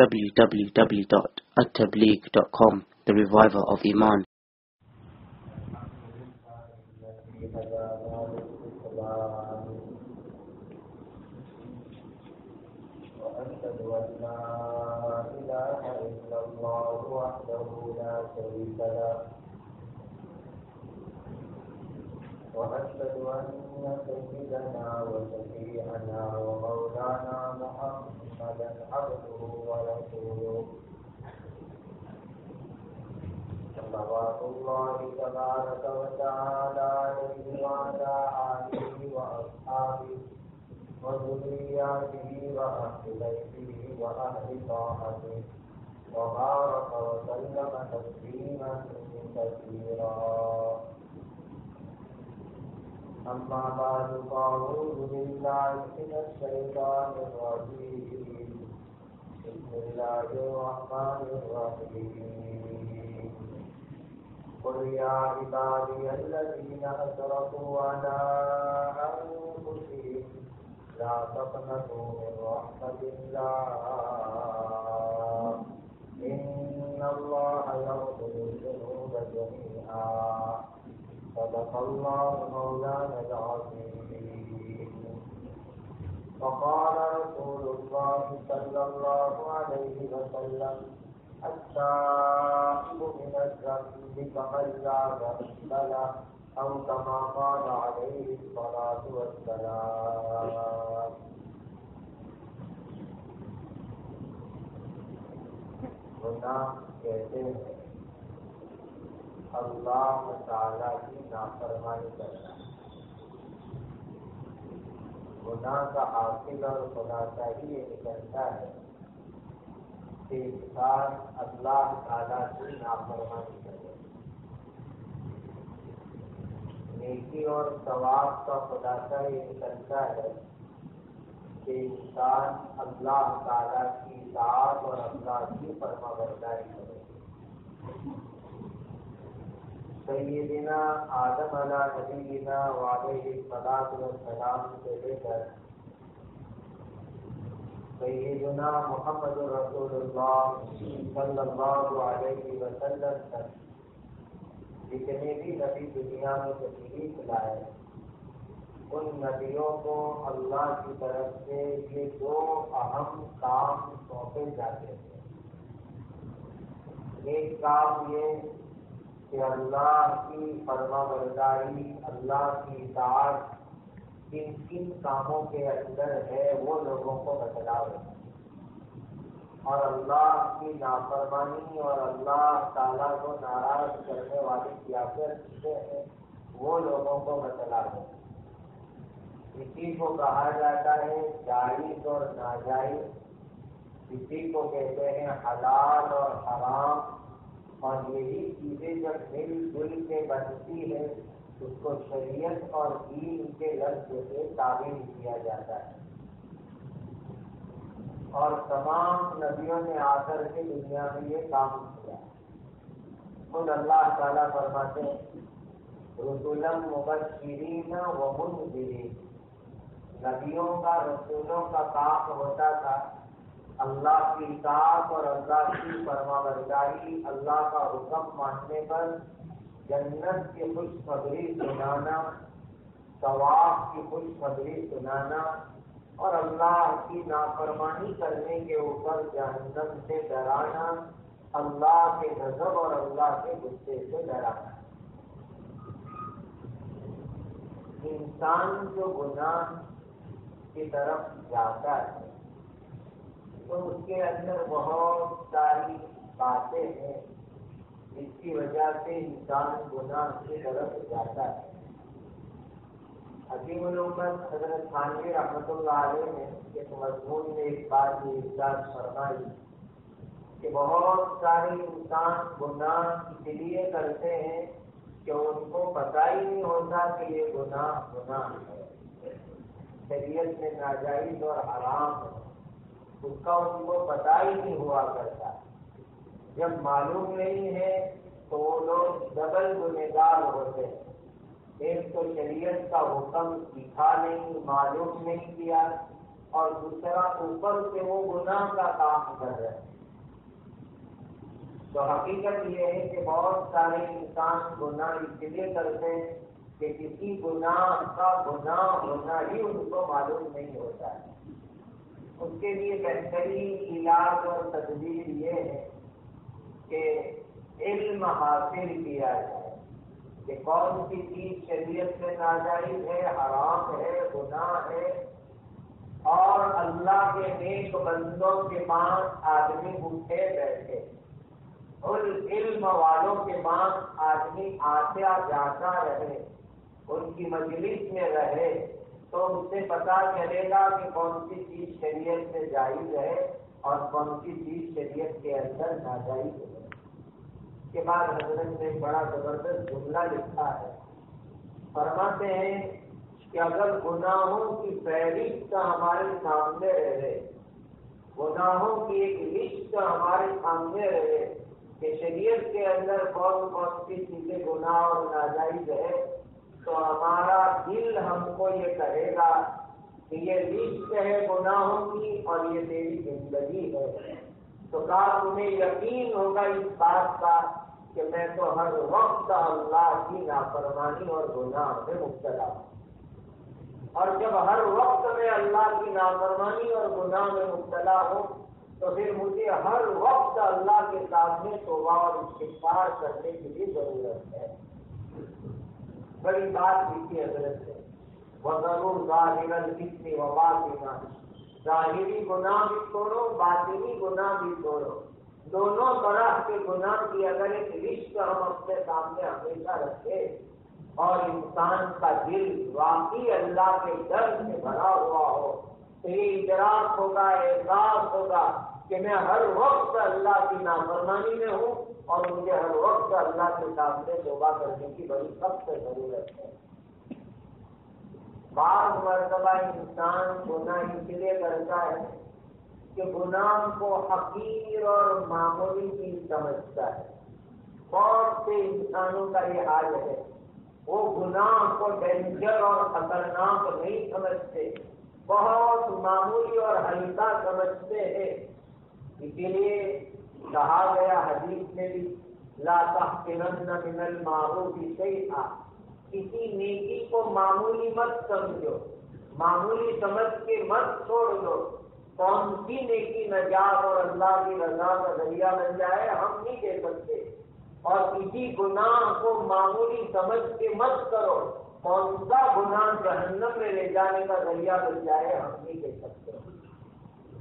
www.attableek.com, the reviver of Iman. وأشهد أن لا إله إلا الله وحده لا شريك له وأشهد أن سيدنا وشفيعنا ومولانا محمدا عبده ورسوله صلوات الله تبارك وتعالى عليه وعلى آله وأصحابه وذرياته وأهل بيته وأهل طاعته وبارك وسلم تسليما كثيرا. أما بعد فأعوذ بالله من الشيطان الرجيم. بسم الله الرحمن الرحيم. قل يا عبادي الذين أسرفوا على أنفسهم لا تقنطوا من رحمة الله إن الله يغفر الذنوب جميعا. صدق الله مولانا العظيم. وقال رسول الله صلى الله عليه وسلم التائب من الذنب كمن لا ذنب له أو كما قال عليه الصلاة والسلام. گناہ کہتے ہیں اللہ تعالیٰ کی نافرمانی کرنا. گناہ کا حاصل اور خلاصہ ہی یہ نکلتا ہے کہ انسان اللہ تعالیٰ کی نافرمانی کرے. نیکی اور ثواب کا خلاصہ یہ نکلتا ہے کہ انسان اللہ تعالیٰ کی اطاعت اور اللہ کی فرمانبرداری کرے. سیدنا آدم علیہ نبینا وعلیہ الصلاۃ والسلام سے لے کر سیدنا محمد رسول اللہ صلی اللہ علیہ وسلم تک جتنے بھی نبی دنیا میں تشریف لائے ان نبیوں کو اللہ کی طرف سے یہ دو اہم کام سونپے جاتے تھے. ایک کام یہ کہ اللہ کی فرمانبرداری اللہ کی اطاعت کن کن کاموں کے اندر ہے وہ لوگوں کو بتلاوے اور اللہ کی نافرمانی اور اللہ تعالیٰ کو ناراض کرنے والی سیاست سے وہ لوگوں کو بتلاوے. اسی کو کہا جاتا ہے جائز اور ناجائز, اسی کو کہتے ہیں حلال اور حرام. اور یہی چیزیں جب مل جل کے بنتی ہے اس کو شریعت اور دین کے لفظ سے تعبیر کیا جاتا ہے. اور تمام نبیوں نے آ کر کے دنیا میں یہ کام کیا. خود اللہ تعالیٰ فرماتے ہیں رسولا مبشرین و منذرین. نبیوں کا رسولوں کا کام ہوتا تھا اللہ کی اطاعت اور اللہ کی فرمانبرداری, اللہ کا حکم ماننے پر جنت کی خوشخبری سنانا, ثواب کی خوشخبری سنانا اور اللہ کی نافرمانی کرنے کے اوپر جہنم سے ڈرانا, اللہ کے غضب اور اللہ کے غصے سے ڈرانا. انسان جو گناہ کی طرف جاتا ہے تو اس کے اندر بہت ساری باتیں ہیں جس کی وجہ سے انسان گناہ کی طرف جاتا ہے. حکیم الامت حضرت تھانوی رحمۃ اللہ علیہ نے ایک مضمون میں ایک بات یہ ارشاد فرمائی کہ بہت سارے انسان گناہ اس لیے کرتے ہیں کہ ان کو پتہ ہی نہیں ہوتا کہ یہ گناہ ہے, شریعت میں ناجائز اور حرام ہے, اس کا ان کو پتہ ہی نہیں ہوا کرتا. جب معلوم نہیں ہے تو وہ لوگ ڈبل گنہگار ہوتے ہیں. ایک تو شریعت کا حکم سیکھا نہیں, معلوم نہیں کیا, اور دوسرا اوپر سے وہ گناہ کا کام کر رہے ہیں۔ تو حقیقت یہ ہے کہ بہت سارے انسان گناہ اس لیے کرتے ہیں کہ کسی گناہ کا گناہ ہونا ہی ان کو معلوم نہیں ہوتا ہے۔ اس کے لیے بہترین علاج اور تدبیر یہ ہے کہ علم حاصل کیا جائے کہ کون سی چیز شریعت میں ناجائز ہے، حرام ہے، گناہ ہے، اور اللہ کے نیک بندوں کے پاس آدمی اٹھے بیٹھے، اور علم والوں کے پاس آدمی آتا جاتا رہے، ان کی مجلس میں رہے، تو اس سے پتا چلے گا کہ کون سی چیز شریعت میں جائز ہے اور کون سی چیز شریعت کے اندر ناجائز ہے۔ اس کے بعد حضرت نے بڑا زبردست جملہ لکھا ہے، فرماتے ہیں کہ اگر گناہوں کی فہرست ہمارے سامنے رہے، گناہوں کی ایک لسٹ ہمارے سامنے رہے کہ شریعت کے اندر کون کون سی چیزیں گناہ اور ناجائز ہے، تو ہمارا دل ہم کو یہ کہے گا کہ یہ لسٹ ہے گناہوں کی اور یہ تیری زندگی ہے۔ تو کیا تمہیں یقین ہوگا اس بات کا کہ میں تو ہر وقت اللہ کی نافرمانی اور گناہ میں مبتلا ہوں، اور جب ہر وقت میں اللہ کی نافرمانی اور گناہ میں مبتلا ہوں تو پھر مجھے ہر وقت اللہ کے سامنے توبہ اور استغفار کرنے کی بھی ضرورت ہے۔ بڑی بات لکھی حضرت سے، وَذَرُوا ظَاهِرَ الْإِثْمِ وَبَاطِنَهُ، ظاہری گناہ بھی چھوڑو، باطنی گناہ بھی چھوڑو، دونوں طرح کے گناہ کی اگر ایک لسٹ ہم اپنے سامنے ہمیشہ رکھے اور انسان کا دل واقعی اللہ کے ڈر سے بھرا ہوا ہو تو یہ ادراک ہوگا، احساس ہوگا کہ میں ہر وقت اللہ کی نافرمانی میں ہوں اور مجھے ہر وقت اللہ کے سامنے توبہ کرنے کی بڑی سخت ضرورت ہے۔ بعض مرتبہ انسان گناہ اس لیے کرتا ہے کہ گناہ کو حقیر اور معمولی چیز سمجھتا ہے۔ بہت سے انسانوں کا یہ حال ہے، وہ گناہ کو ڈینجر اور خطرناک نہیں سمجھتے، بہت معمولی اور ہلکا سمجھتے ہیں۔ اسی لیے کہا گیا حدیث میں بھی، لا تحقرن من المعروف شیئا، کسی نیکی کو معمولی مت سمجھو، معمولی سمجھ کے مت چھوڑ دو۔ کون سی نیکی نجات اور اللہ کی رضا کا ذریعہ بن جائے ہم نہیں دے سکتے، اور کسی گناہ کو معمولی سمجھ کے مت کرو، کون سا گناہ جہنم میں لے جانے کا ذریعہ بن جائے ہم نہیں دے سکتے۔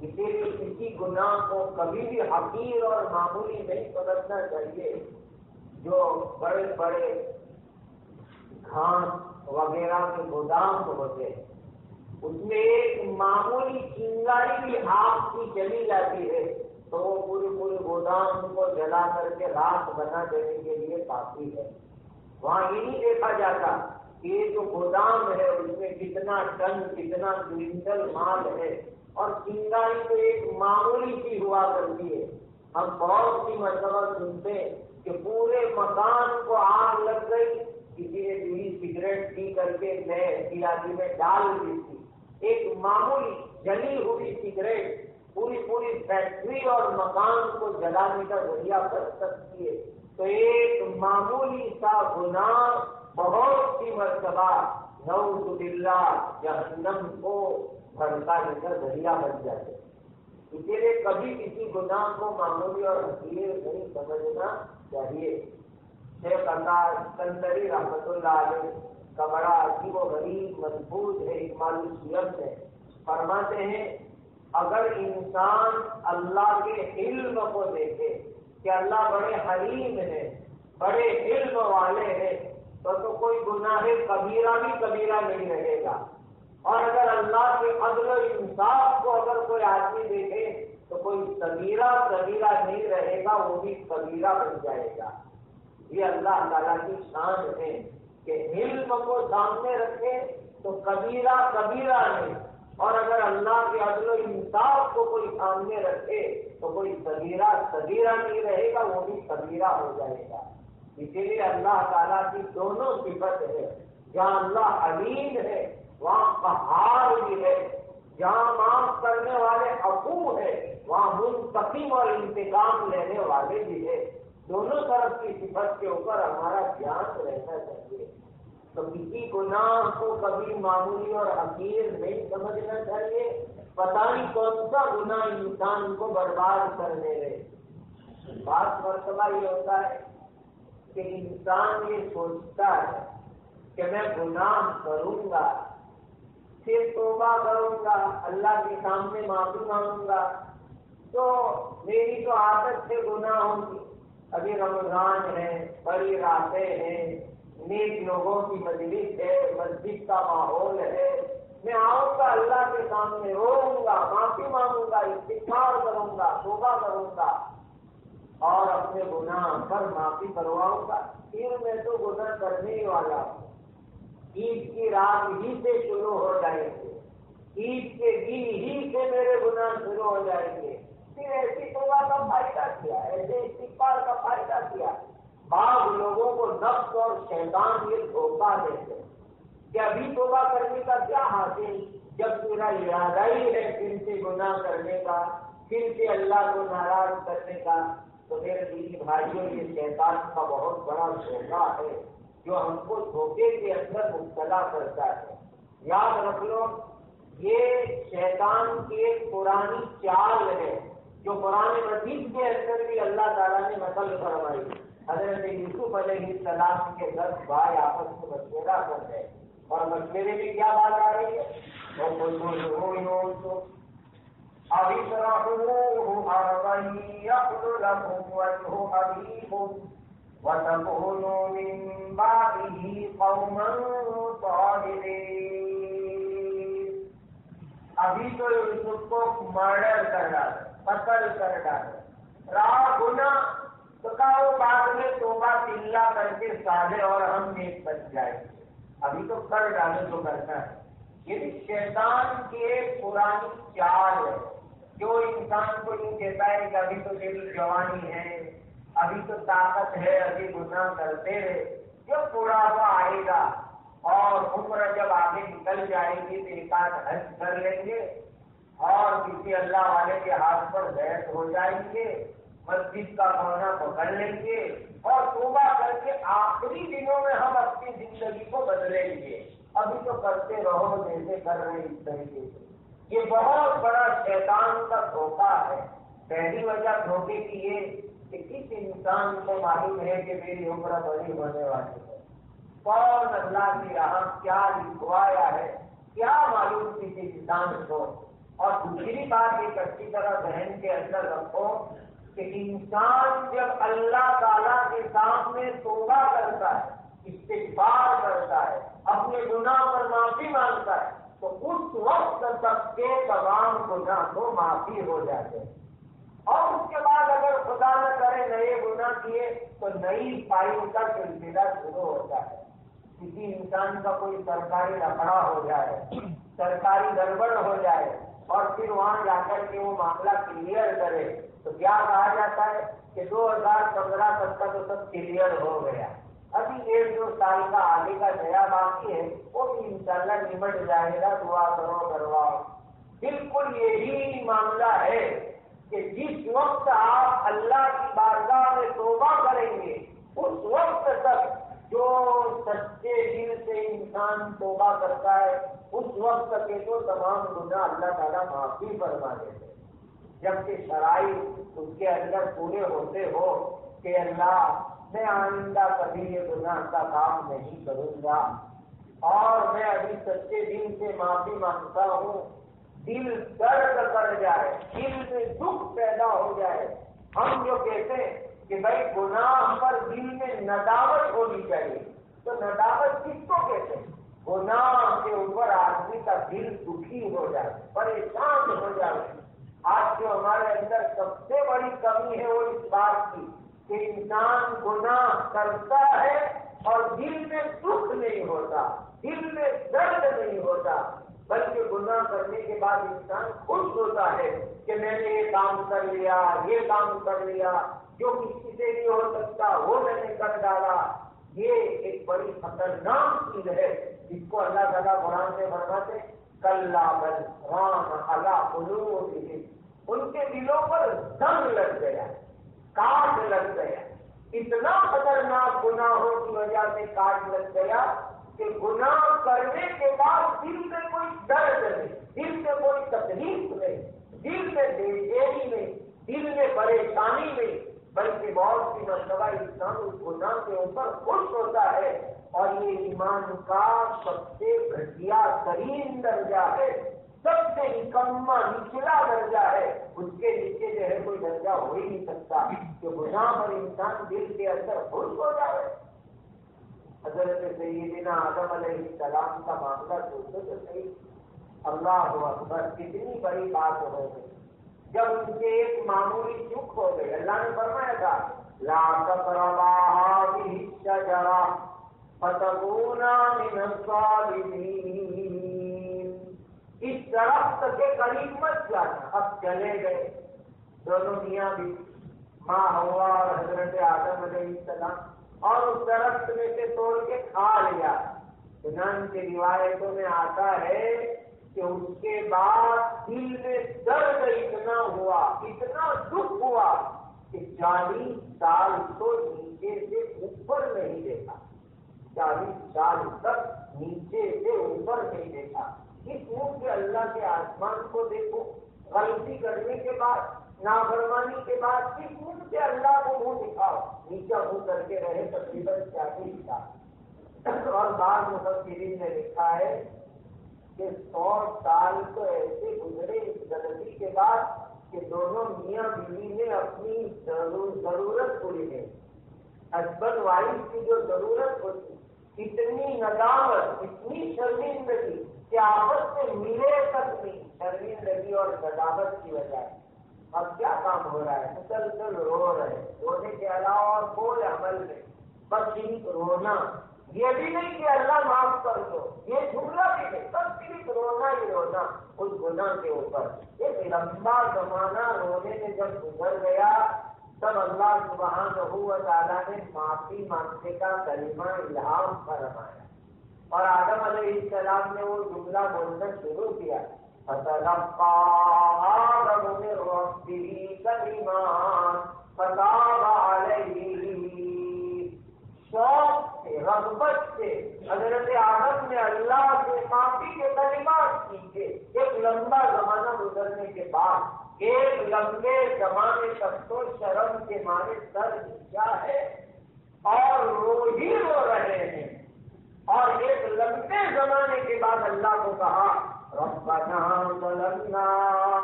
اسی لیے کسی گناہ کو کبھی بھی حقیر اور معمولی نہیں سمجھنا چاہیے۔ جو بڑے بڑے گھاس وغیرہ کے گودام ہوتے ہیں، اس میں ایک معمولی چنگاری بھی آگ کی چلی جاتی ہے تو وہ پورے گودام کو جلا کر کے راکھ بنا دینے کے لیے کافی ہے۔ وہاں یہ نہیں دیکھا جاتا کہ یہ جو گودام ہے اس میں کتنا ٹن کتنا کوئنٹل مال ہے، اور چنگاری تو ایک معمولی سی ہوا کرتی ہے۔ ہم بہت سی مرتبہ سنتے ہیں کہ پورے مکان کو آگ لگ گئی، کسی نے بیڑی سگریٹ پی کر کے نئے علاقے میں ڈال دی تھی، ایک معمولی جلی ہوئی سگریٹ پوری فیکٹری اور مکان کو جلانے کا ذریعہ بن سکتی ہے۔ تو ایک معمولی سا گناہ بہت سی مرتبہ نعوذ باللہ جہنم کو بھڑکانے کا ذریعہ بن جاتے۔ اسی لیے کبھی کسی گناہ کو معمولی اور حقیر نہیں سمجھنا چاہیے۔ شیخ عطا اسکندری رحمۃ اللہ علیہ کا بڑا عجیب و غریب منفوذ ہے، اکمال الشیخ ہے، فرماتے ہیں اگر انسان اللہ کے علم کو دیکھے کہ اللہ بڑے حلیم ہیں، بڑے علم والے ہیں، تو کوئی گناہ کبیرہ بھی کبیرہ نہیں رہے گا، اور اگر اللہ کے عدل و انصاف کو اگر کوئی آدمی دیکھے تو کوئی کبیرہ کبیرہ نہیں رہے گا، وہ بھی کبیرہ بن جائے گا۔ یہ اللہ تعالیٰ کی شان ہے کہ علم کو سامنے رکھے تو کبیرہ کبیرہ نہیں، اور اگر اللہ کے عدل و انصاف کو کوئی سامنے رکھے تو کوئی کبیرہ کبیرہ نہیں رہے گا، وہ بھی کبیرہ ہو جائے گا۔ اسی لیے اللہ تعالیٰ کی دونوں صفت ہے، جہاں اللہ علیم ہے وہاں قہار بھی ہے، جہاں معاف کرنے والے عفو ہے وہاں منتقم اور انتقام لینے والے بھی ہے. دونوں طرف کی صفت کے اوپر ہمارا دھیان رہنا چاہیے. تو کسی گناہ کو کبھی معمولی اور حقیر نہیں سمجھنا چاہیے. پتہ نہیں کون سا گناہ انسان کو برباد کر دے رہے. بات مرتبہ یہ ہوتا ہے کہ انسان یہ سوچتا ہے کہ میں گناہ کروں گا پھر توبہ کروں گا اللہ کے سامنے معافی مانگوں گا تو میری تو عادت سے گناہ ہوگی. ابھی رمضان ہے, بڑی راتیں ہیں, نیک لوگوں کی مجلس ہے, مسجد کا ماحول ہے, میں آؤں گا اللہ کے سامنے روؤں گا, معافی مانگوں گا, استغفار کروں گا, توبہ کروں گا اور اپنے گناہ پر معافی کرواؤں گا. پھر میں تو گناہ کرنے ہی والا ہوں. عید کی رات ہی سے شروع ہو جائیں گے, عید کے دن ہی سے میرے گناہ شروع ہو جائیں گے. پھر ایسی توبہ کا فائدہ کیا, ایسے استغفار کا فائدہ کیا؟ بعض لوگوں کو نفس اور شیطان یہ دھوکہ دیتے کہ ابھی توبہ کرنے کا کیا حاصل, جب میرا ارادہ ہی ہے پھر سے گناہ کرنے کا, پھر سے اللہ کو ناراض کرنے کا. تو میرے دینی بھائیوں یہ شیطان کا بہت بڑا دھوکہ ہے جو ہم کو دھوکے کے اندر مبتلا کرتا ہے. یاد رکھ لو یہ شیطان کی ایک پرانی چال ہے جو قرآن مجید کے اندر بھی اللہ تعالیٰ نے نقل فرمائی. حضرت یوسف علیہ السلام کے 10 بھائی آپس میں مشورہ کر رہے اور مشورے میں کیا بات آ رہی ہے, أَبِصْرَحُوهُ أَرْضًا يَخْلُ لَكُمْ وَجْهُ أَبِيكُمْ وَتَكُونُوا مِن بَعْدِهِ قَوْمًا صَالِحِينَ. ابھی تو یوسف کو مرڈر کر ڈالے, قتل کر ڈالے, رہا گناہ تو کہا وہ بعد میں توبہ تلا کر کے صالح اور ہم نیک بن جائیں گے. ابھی تو کر ڈالے تو کرنا ہے. یہ شیطان کی ایک پرانی چال ہے جو انسان کو یوں کہتا ہے کہ ابھی تو دل جوانی ہے, ابھی تو طاقت ہے, ابھی گناہ کرتے رہے. جب بڑھاپا آئے گا اور عمر جب آگے نکل جائے گی تو ایک آدھ حج کر لیں گے اور کسی اللہ والے کے ہاتھ پر بیعت ہو جائیں گے, مسجد کا کونا پکڑ لیں گے اور توبہ کر کے آخری دنوں میں ہم اپنی زندگی کو بدلیں گے. ابھی تو کرتے رہو جیسے کر رہے اس طریقے سے. یہ بہت بڑا شیطان کا دھوکہ ہے. پہلی وجہ دھوکے کی یہ کہ کس انسان کو معلوم ہے کہ میری عمر بڑی ہونے والی ہے, کون اللہ کی راہ کیا لکھوایا ہے, کیا معلوم کسی انسان کو. اور دوسری بات ایک اچھی طرح ذہن کے اندر رکھو کہ انسان جب اللہ تعالیٰ کے سامنے توبہ کرتا ہے, استغفار کرتا ہے, اپنے گناہ پر معافی مانگتا ہے تو اس وقت تک کے تمام گناہ کو معافی ہو جاتے ہیں. اور اس کے بعد اگر خدا نہ کرے نئے گناہ کیے تو نئی فائل کا سلسلہ شروع ہوتا ہے. کسی انسان کا کوئی سرکاری لفڑا ہو جائے, سرکاری گڑبڑ ہو جائے اور پھر وہاں جا کر کے وہ معاملہ کلیئر کرے تو کیا کہا جاتا ہے کہ 2015 تک کا تو سب کلیئر ہو گیا, ابھی 1-2 سال کا آگے کا نیا باقی ہے وہ بھی انشاءاللہ نمٹ جائے گا, دعا کرو کرواؤ. بالکل یہی معاملہ ہے کہ جس وقت آپ اللہ کی بارگاہ میں توبہ کریں گے اس وقت تک جو سچے دل سے انسان توبہ کرتا ہے اس وقت کے تو تمام گناہ اللہ تعالیٰ معافی فرما دیتے ہیں. جبکہ شرائط اس کے اندر پورے ہوتے ہو کہ اللہ میں آئندہ کبھی یہ گناہ کا کام نہیں کروں گا اور میں ابھی سچے دل سے معافی مانگتا ہوں. دل درد کر جائے, دل میں دکھ پیدا ہو جائے. ہم جو کہتے ہیں کہ بھائی گناہ پر دل میں ندامت ہونی چاہیے, تو ندامت کس کو کہتے ہیں؟ گناہ کے اوپر آدمی کا دل دکھی ہو جائے, پریشان ہو جائے. آج جو ہمارے اندر سب سے بڑی کمی ہے وہ اس بات کی کہ انسان گناہ کرتا ہے اور دل میں دکھ نہیں ہوتا, دل میں درد نہیں ہوتا, بلکہ گناہ کرنے کے بعد انسان خوش ہوتا ہے کہ میں نے یہ کام کر لیا, یہ کام کر لیا, جو کسی سے نہیں ہو سکتا وہ میں نے کر ڈالا. یہ ایک بڑی خطرناک چیز ہے جس کو اللہ تعالیٰ قرآن میں فرماتے کلا بل ران علی قلوبہم، ان کے دلوں پر زنگ لگ گیا، کاٹ لگ گیا، اتنا خطرناک گناہوں کی وجہ سے کاٹ لگ گیا کہ گناہ کرنے کے بعد دل میں کوئی درد نہیں، دل میں کوئی تکلیف نہیں، دل میں بے چینی نہیں، دل میں پریشانی نہیں، بلکہ بہت سی مرتبہ انسان اس گناہ کے اوپر خوش ہوتا ہے، اور یہ ایمان کا سب سے گھٹیا ترین درجہ ہے، سب سے نکما نچلا درجہ ہے، اس کے نیچے جو ہے کوئی درجہ ہو ہی نہیں سکتا کہ گناہ پر انسان دل کے اندر خوش ہو جائے۔ حضرت سیدنا آدم علیہ السلام کا معاملہ سوچو تو صحیح، اللہ اکبر، کتنی بڑی بات ہو گئی جب ان کے ایک معمولی چوک ہو گئی۔ اللہ نے فرمایا تھا لا تقربا هذه الشجرة فتكونا من الظالمين، اس درخت کے قریب مت جانا۔ اب چلے گئے دونوں میاں بھی، ماں ہوا اور حضرت آدم علیہ السلام، اور اس درخت میں سے توڑ کے کھا لیا۔ چنانچہ کے روایتوں میں آتا ہے کہ اس کے بعد دل میں درد اتنا ہوا، اتنا دکھ ہوا کہ 40 سال تو نیچے سے اوپر نہیں دیکھا، 40 سال تک نیچے سے اوپر نہیں دیکھا۔ اس منہ سے اللہ کے آسمان کو دیکھو، غلطی کرنے کے بعد، نافرمانی کے بعد کس منہ سے اللہ کو منہ دکھاؤ، نیچا منہ کر کے رہے تقریباً 40 سال۔ اور بعض مفسرین نے لکھا ہے کہ 100 سال تو ایسے گزرے اس غلطی کے بعد کہ دونوں میاں بیوی نے اپنی ضرورت پوری کی، ہسبینڈ وائف کی جو ضرورت ہوتی، اتنی ندامت، اتنی شرمندگی کہ آپس میں ملے تک نہیں، شرمندگی اور ندامت کی وجہ سے۔ اب کیا کام ہو رہا ہے؟ مسلسل رو رہے، رونے کے علاوہ اور کوئی عمل نہیں، بس صرف رونا۔ یہ بھی نہیں کہ اللہ معاف کر دو، یہ جملہ بھی نہیں، بس صرف رونا ہی رونا اس گناہ کے اوپر۔ ایک لمبا زمانہ رونے میں جب گزر گیا تب اللہ سبحانہ و تعالیٰ نے معافی مانگنے کا کلمہ الہام فرمایا، اور آدم علیہ السلام نے وہ جملہ بولنا شروع کیا، فتلقى آدم من ربه كلمات فتاب عليه۔ شوق سے، رغبت سے حضرت آدم نے اللہ سے معافی کے کلمات سیکھے۔ ایک لمبا زمانہ گزرنے کے بعد، ایک لمبے زمانے تک تو شرم کے مارے سر نیچا ہے اور رو ہی رو رہے ہیں، اور ایک لمبے زمانے کے بعد اللہ کو کہا ربنا ظلمنا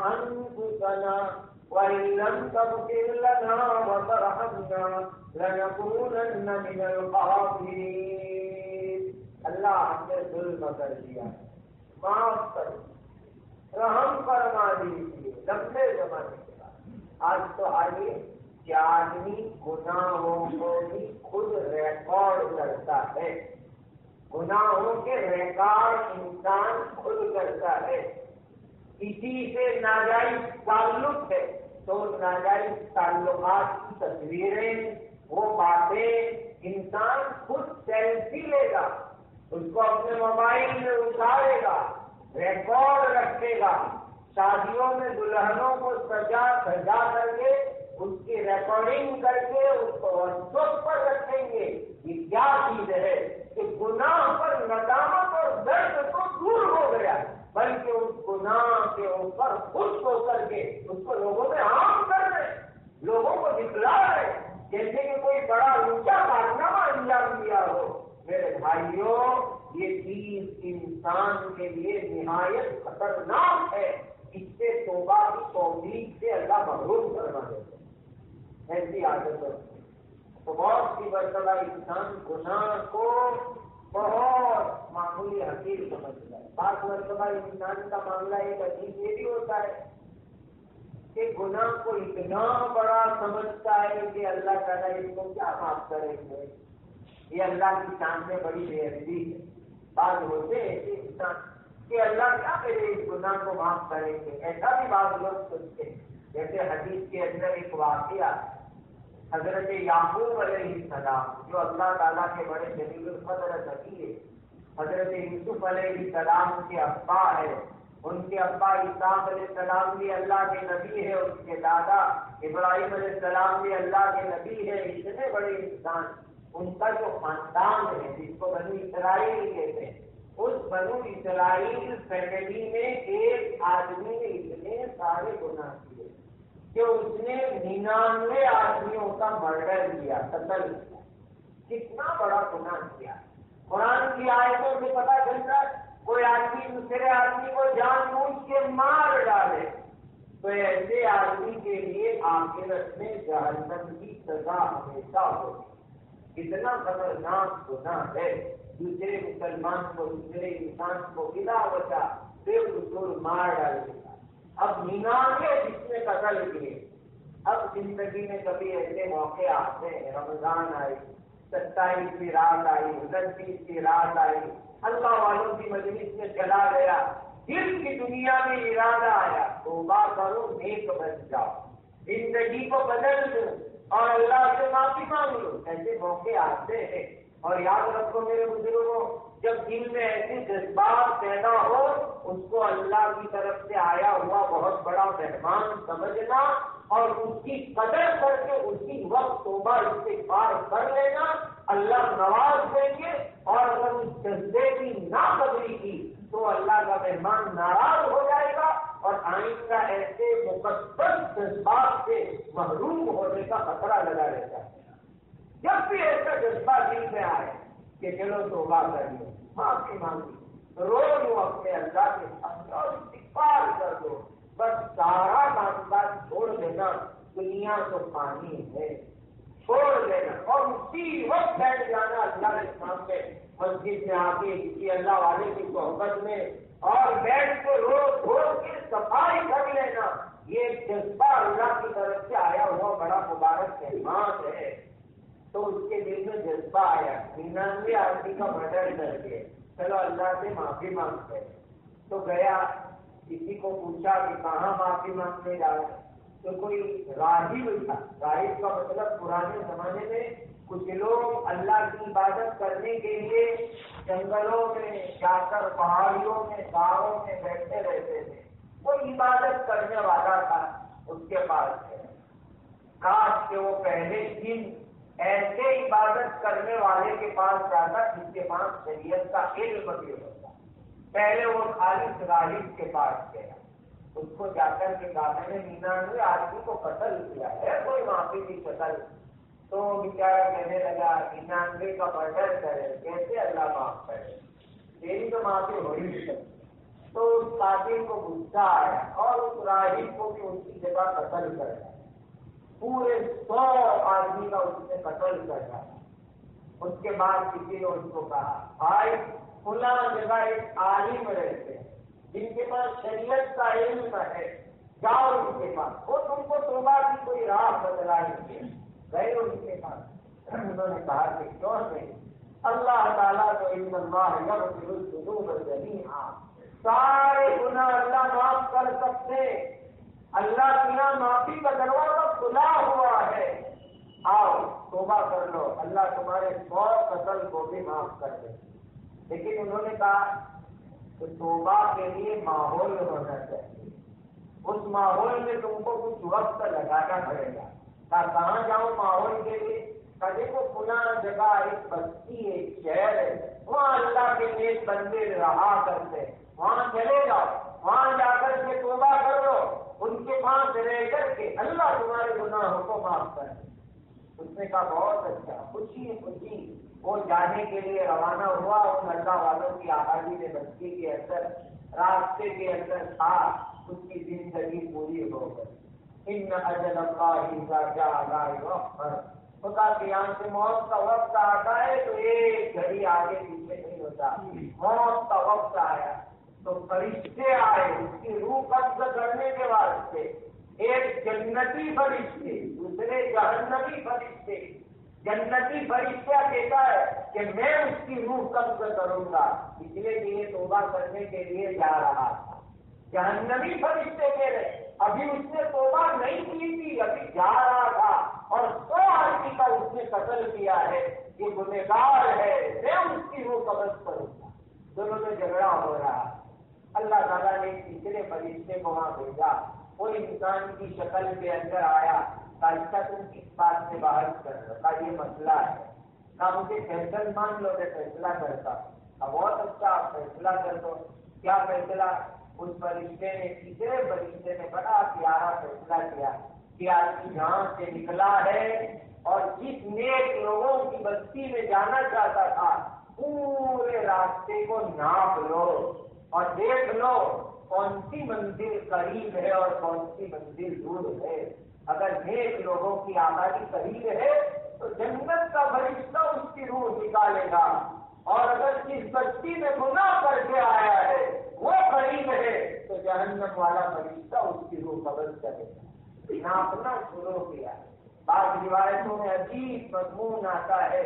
انفسنا وان لم تغفر لنا وترحمنا لنكونن من الخاسرين۔ اللہ ہم نے ظلم کر دیا، معاف کر، رحم فرما دیجیے۔ لمبے زمانے کے بعد آج تو آئیے کہ آدمی گناہوں کو بھی خود ریکارڈ کرتا ہے، گناہوں کے ریکارڈ انسان خود کرتا ہے۔ کسی سے ناجائز تعلق ہے تو ناجائز تعلقات کی تصویریں، وہ باتیں انسان خود سیلفی لے گا، اس کو اپنے موبائل میں اتارے گا، ریکارڈ رکھے گا، شادیوں میں دلہنوں کو سجا کر کے اس کی ریکارڈنگ کر کے اس کو واٹس ایپ پر رکھیں گے۔ یہ کیا چیز ہے کہ گناہ پر ندامت اور درد تو دور ہو گیا، بلکہ اس گناہ کے اوپر خوش ہو کر کے اس کو لوگوں میں عام کر رہے، لوگوں کو دکھلا رہے جیسے کہ کوئی بڑا اونچا کارنامہ انجام دیا ہو۔ میرے بھائیوں، یہ چیز انسان کے لیے نہایت خطرناک ہے، اس سے توبہ کی توفیق سے اللہ محروم کرنا دیتے ایسی عادتوں سے۔ تو بہت سی مرتبہ انسان گناہ کو بہت معمولی حقیر سمجھتا ہے۔ بعض مرتبہ انسان کا معاملہ ایک عجیب یہ بھی ہوتا ہے کہ گناہ کو اتنا بڑا سمجھتا ہے کہ اللہ تعالیٰ اس کو کیا معاف کریں گے، یہ اللہ کی شان میں بڑی بے ادبی ہے۔ بعض ہوتے ہیں ایسے انسان کہ اللہ کیا میرے اس گناہ کو معاف کریں گے، ایسا بھی بعض لوگ سوچتے ہیں۔ جیسے حدیث کے اندر ایک واقعہ، حضرت یعقوب علیہ السلام جو اللہ تعالیٰ کے بڑے جلیل القدر نبی ہے، حضرت یوسف علیہ السلام کے ابا ہے، ان کے ابا اسحاق علیہ السلام بھی اللہ کے نبی ہے، اس کے دادا ابراہیم علیہ السلام بھی اللہ کے نبی ہے. اتنے بڑے انسان، ان کا جو خاندان ہے جس کو بنو اسرائیل کہتے ہیں، اس بنو اسرائیل فیملی میں ایک آدمی نے اتنے سارے گناہ کیے کہ اس نے 99 آدمیوں کا مرڈر کیا، قتل کیا. کتنا بڑا گناہ کیا. قرآن کی آیتوں سے پتہ چلتا ہے کوئی آدمی دوسرے آدمی کو جان بوجھ کے مار ڈالے تو ایسے آدمی کے لیے آخرت میں جہنم کی سزا ہمیشہ ہوگی. اتنا خطرناک گناہ ہے. دوسرے مسلمان کو، دوسرے انسان کو بلا وجہ بے قصور مار ڈالے گا. اب 99 جس نے قتل کیے. اب زندگی میں کبھی ایسے موقع آتے ہیں، رمضان آئی، 27 کی رات آئی، 29 کی رات آئی، اللہ والوں کی مجلس میں چلا گیا، دل کی دنیا میں ارادہ آیا توبہ کرو، نیک بن جاؤ، زندگی کو بدل دو اور اللہ سے معافی مانگ لو. ایسے موقع آتے ہیں. اور یاد رکھو میرے بزرگوں، جب دل میں ایسے جذبات پیدا ہو اس کو اللہ کی طرف سے آیا ہوا بہت بڑا مہمان سمجھنا اور اس کی قدر کر کے اسی وقت توبہ استغفار کر لینا. اللہ نواز دیں گے. اور اگر اس جذبے کی ناقدری کی تو اللہ کا مہمان ناراض ہو جائے گا اور آئندہ ایسے مقدس جذبات سے محروم ہونے کا خطرہ لگا رہتا ہے. جب بھی ایسا جذبہ دل میں آئے کہ چلو توبہ کر لو، معافی مانگی، رو لو اپنے اللہ کے سامنے اور استغفار کر دو، بس سارا کام کاج چھوڑ دینا. دنیا تو پانی ہے، چھوڑ دینا اور اسی وقت بیٹھ جانا اللہ کے سامنے مسجد میں آ کے کسی اللہ والے کی صحبت میں اور بیٹھ کے رو دھو کے صفائی کر لینا. یہ جذبہ اللہ کی طرف سے آیا ہوا بڑا مبارک مہمان ہے. تو اس کے دل میں جذبہ آیا، 99 آدمی کا مرڈر کر کے چلو اللہ سے معافی مانگتے. تو گیا، کسی کو پوچھا کہ کہاں معافی مانگنے جا رہے، تو کوئی راہب تھا. راہب کا مطلب پرانے زمانے میں کچھ لوگ اللہ کی عبادت کرنے کے لیے جنگلوں میں جا کر پہاڑیوں میں گاؤں میں بیٹھتے رہتے تھے. وہ عبادت کرنے والا تھا. اس کے پاس کاش کہ وہ پہلے دن ایسے عبادت کرنے والے کے پاس جاتا جس کے پاس شریعت کا علم بھی ہوتا. پہلے وہ خالص راہب کے پاس گیا. اس کو جا کر کے کہا میں نے 99 آدمی کو قتل کیا ہے، کوئی معافی کی قتل. تو بیچارہ کہنے لگا 99 کا مرڈر کرے کیسے اللہ معاف کرے، تیری تو معافی ہو ہی نہیں سکتی. تو اس قاتل کو غصہ آیا اور اس راہب کو بھی ان کی جگہ قتل کر دیا. پورے 100 آدمی کا اس نے قتل کر دیا. اس کے بعد کسی نے اس کو کہا بھائی فلاں جگہ ایک عالم رہتے ہیں جن کے پاس شریعت کا علم ہے، جاؤ ان کے پاس، وہ تم کو توبہ کی کوئی راہ بتلائیں گے. گئے ان کے پاس. انہوں نے کہا کہ کیوں نہیں، اللہ تعالیٰ تو ان اللہ یغفر الذنوب جميعا، سارے گناہ اللہ معاف کر سکتے. اللہ کے یہاں معافی کا دروازہ کھلا ہوا ہے، آؤ توبہ کر لو، اللہ تمہارے 100 قتل کو بھی معاف کر دے. لیکن انہوں نے کہا کہ توبہ کے لیے ماحول ہونا چاہیے، اس ماحول میں تم کو کچھ وقت لگانا پڑے گا. کہاں جاؤں ماحول کے لیے؟ کبھی کو پناہ جگہ ایک بستی ایک شہر ہے، وہاں اللہ کے نیک بندے رہا کرتے، وہاں چلے جاؤ، وہاں جا کر کے توبہ کر لو، ان کے پاس رہ کر کے اللہ تمہارے گناہوں کو معاف کر دے. اس نے کہا بہت اچھا. خوشی خوشی وہ جانے کے لیے روانہ ہوا. ان اللہ والوں کی آبادی میں بستی کے اندر راستے کے اندر تھا. اس کی زندگی پوری ہو گئی. ان اجل اللہ اذا جاء لا یؤخر، خدا کے یہاں سے موت کا وقت آتا ہے تو ایک گھڑی آگے پیچھے نہیں ہوتا. موت کا وقت آیا تو فرشتے آئے اس کی روح قبض کرنے کے واسطے. ایک جنتی فرشتے، دوسرے جہنمی فرشتے. جنتی فرشتہ کہتا ہے کہ میں اس کی روح قبض کروں گا، اس لیے توبہ کرنے کے لیے جا رہا تھا. جہنمی فرشتے کہہ رہے ابھی اس نے توبہ نہیں کی تھی، ابھی جا رہا تھا اور 100 آدمی کا اس نے قتل کیا ہے، یہ گنہگار ہے، میں اس کی روح قبض کروں گا. دونوں میں جھگڑا ہو رہا. اللہ تعالیٰ نے تیسرے فرشتے کو وہاں بھیجا. وہ انسان کی شکل کے اندر آیا. کہا تم کس بات سے باہر کر رہا؟ یہ مسئلہ ہے. کہا مجھے فیصل مان لو، میں فیصلہ کرتا. بہت اچھا، آپ فیصلہ کر دو. کیا فیصلہ؟ اس فرشتے نے، تیسرے فرشتے نے بڑا پیارا فیصلہ کیا کہ آدمی جہاں سے نکلا ہے اور جس نیک لوگوں کی بستی میں جانا چاہتا تھا پورے راستے کو ناپ لو اور دیکھ لو کون سی منزل قریب ہے اور کون سی منزل دور ہے. اگر نیک لوگوں کی آبادی قریب ہے تو جنت کا فرشتہ اس کی روح نکالے گا، اور اگر جس بستی میں گناہ کر کے آیا ہے وہ قریب ہے تو جہنم والا فرشتہ اس کی روح قبض کرے گا. ناپنا شروع کیا. بعض روایتوں میں عجیب مضمون آتا ہے،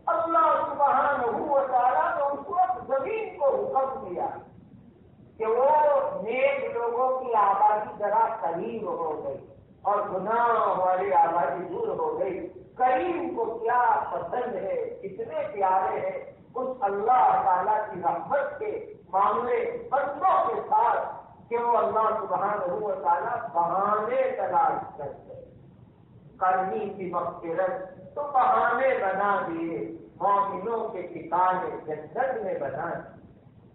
اللہ سبحانہ و تعالیٰ نے اس وقت زمین کو حکم دیا کہ وہ نیک لوگوں کی آبادی ذرا قریب ہو گئی اور گناہ والی آبادی دور ہو گئی. کریم کو کیا پسند ہے، کتنے پیارے ہیں اس اللہ تعالیٰ کی رحمت کے معاملے بندوں کے ساتھ کہ وہ اللہ سبحانہ و تعالیٰ بہانے تلاش کرتے. کرنی کی مغفرت تو بہانے بنا دیے، مومنوں کے ٹھکانے جنت میں بنا دیے.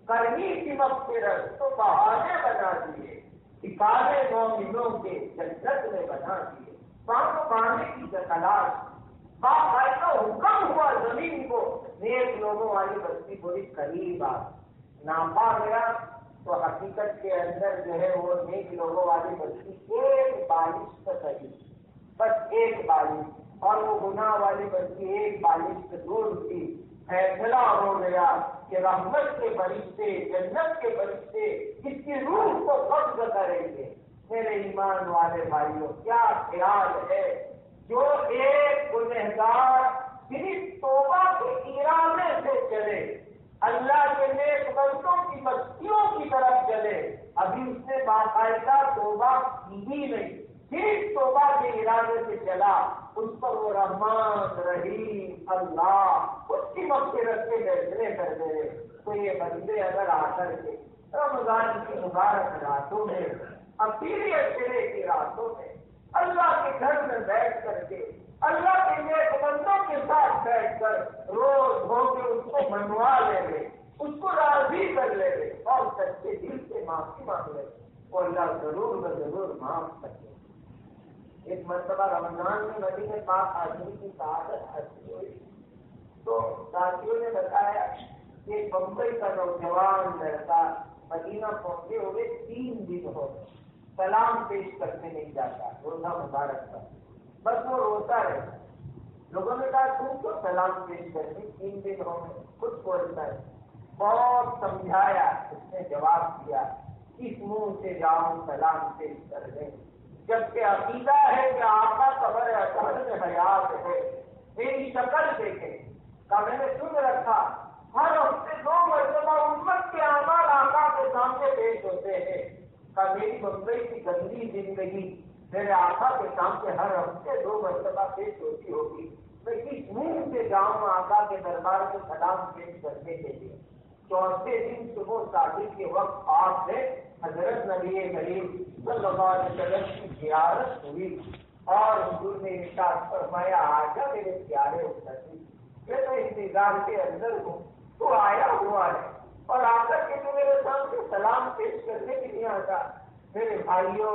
کرنی کی مغفرت تو بہانے بنا دیے، ٹھکانے مومنوں کے جنت میں بنا دیے. پانے کی تلاش باقاعدہ حکم ہوا زمین کو، نیک لوگوں والی بستی بڑی قریب آ. ناپا گیا تو حقیقت کے اندر جو ہے وہ نیک لوگوں والی بستی ایک بالش کا قریب، بس ایک بالش، اور وہ گناہ والی بستی ایک بالش سے دور تھی. فیصلہ ہو گیا کہ رحمت کے فرشتے، جنت کے فرشتے اس کی روح کو قبض کریں گے. میرے ایمان والے بھائیوں، کیا خیال ہے جو ایک گنہگار صرف توبہ کے ارادے سے چلے، اللہ کے نیک بندوں کی بستیوں کی طرف چلے، ابھی اس نے باقاعدہ توبہ کی ہی نہیں، صرف توبہ کے ارادے سے چلا، اس پر وہ رحمان رحیم اللہ اس کی مغفرت کے فیصلے کر دے. تو یہ بندے اگر آ کر کے رمضان کی مبارک راتوں میں، اپیل اشرے کی راتوں میں اللہ کے گھر میں بیٹھ کر کے، اللہ کے نیک بندوں کے ساتھ بیٹھ کر روز ہو کے اس کو منوا لے گے، اس کو راضی کر لے گے اور سچے دل سے معافی مانگ لے، وہ اللہ ضرور ضرور معاف کر دے. ایک مرتبہ رمضان میں مدینے پاک آدمی کی سعادت حاصل ہوئی تو ساتھیوں نے بتایا کہ بمبئی کا نوجوان لڑکا مدینہ پہنچے ہوئے 3 دن ہو گئے، سلام پیش کرنے نہیں جاتا، روزہ مبارک کا، بس وہ روتا رہتا. لوگوں نے کہا تم تو سلام پیش کرنے 3 دن ہو گئے، کچھ بولتا ہے. بہت سمجھایا، اس نے جواب دیا کس منہ سے جاؤں سلام پیش کرنے، جبکہ عقیدہ ہے کہ آقا قبر اطہر میں حیات ہے، میری شکل دیکھیں. کہا میں نے سن رکھا ہر ہفتے 2 مرتبہ امت کے اعمال آقا کے سامنے پیش ہوتے ہیں. کہا میری بمبئی کی گندی زندگی میرے آقا کے سامنے ہر ہفتے 2 مرتبہ پیش ہوتی ہوگی، میں کس منہ سے جاؤں آقا کے دربار میں سلام پیش کرنے کے لیے. 4تھے دن صبح صادق کے وقت آپ نے حضرت نبی کریم صلی اللہ علیہ وسلم کی زیارت ہوئی اور حضور نے ارشاد فرمایا آجا میرے پیارے امتی، میں تو انتظار کے اندر ہوں، تو آیا ہوا ہے اور آ کر کے تو میرے سامنے سلام پیش کرنے کے لیے آتا. میرے بھائیوں،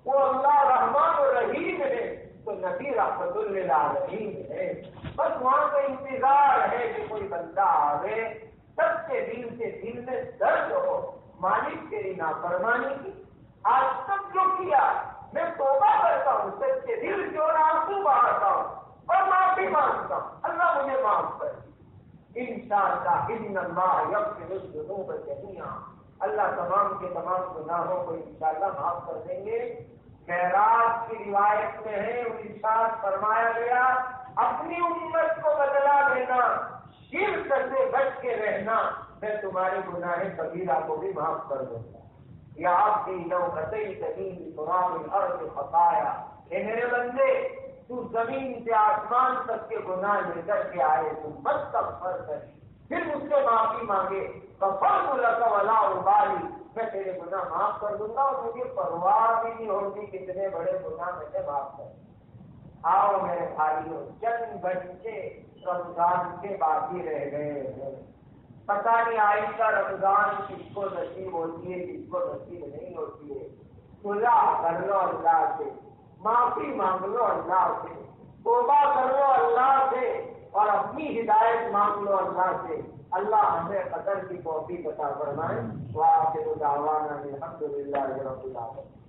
وہ اللہ رحمان و رحیم ہے تو نبی رحمت للعالمین ہے. بس وہاں کا انتظار ہے کہ کوئی بندہ آوے، سچے دل سے دل میں درد ہو مالک تیری نافرمانی کی، آج تک جو کیا میں توبہ کرتا ہوں، سچے دل سے اور آنسو بہاتا ہوں اور معافی مانگتا ہوں، اللہ مجھے معاف کر. انشاءاللہ ان اللہ یغفر الذنوب جميعا، اللہ تمام کے تمام گناہوں کو انشاءاللہ معاف کر دیں گے. خیرات کی روایت میں ہے، ارشاد فرمایا گیا اپنی امت کو بدلا دینا، شرک سے بچ کے رہنا، میں تمہارے گناہ کبیرہ کو بھی معاف کر دوں گا. یا آپ کی لو قطعی تبین تراب الارض خطایا، اے میرے بندے تو زمین سے آسمان تک کے گناہ لے کر کے آئے، تو مستغفر کر پھر مجھ سے معافی مانگے غفرت لک ولا ابالی، میں تیرے گناہ معاف کر دوں گا اور مجھے پرواہ بھی نہیں ہوگی کتنے بڑے گناہ میں سے معاف کر۔ آؤ میرے بھائیوں، چند بچے رمضان کے باقی رہ گئے ہیں، پتہ نہیں آئندہ رمضان کس کو نصیب ہوتی ہے کس کو نصیب نہیں ہوتی ہے۔ صلح کر لو اللہ سے، معافی مانگ لو اللہ سے، توبہ کر لو اللہ سے اور اپنی ہدایت مانگ لو اللہ سے۔ اللہ ہمیں قدر کی توفیق عطا فرمائے۔ وآخر دعوانا الحمد للہ رب العالمین۔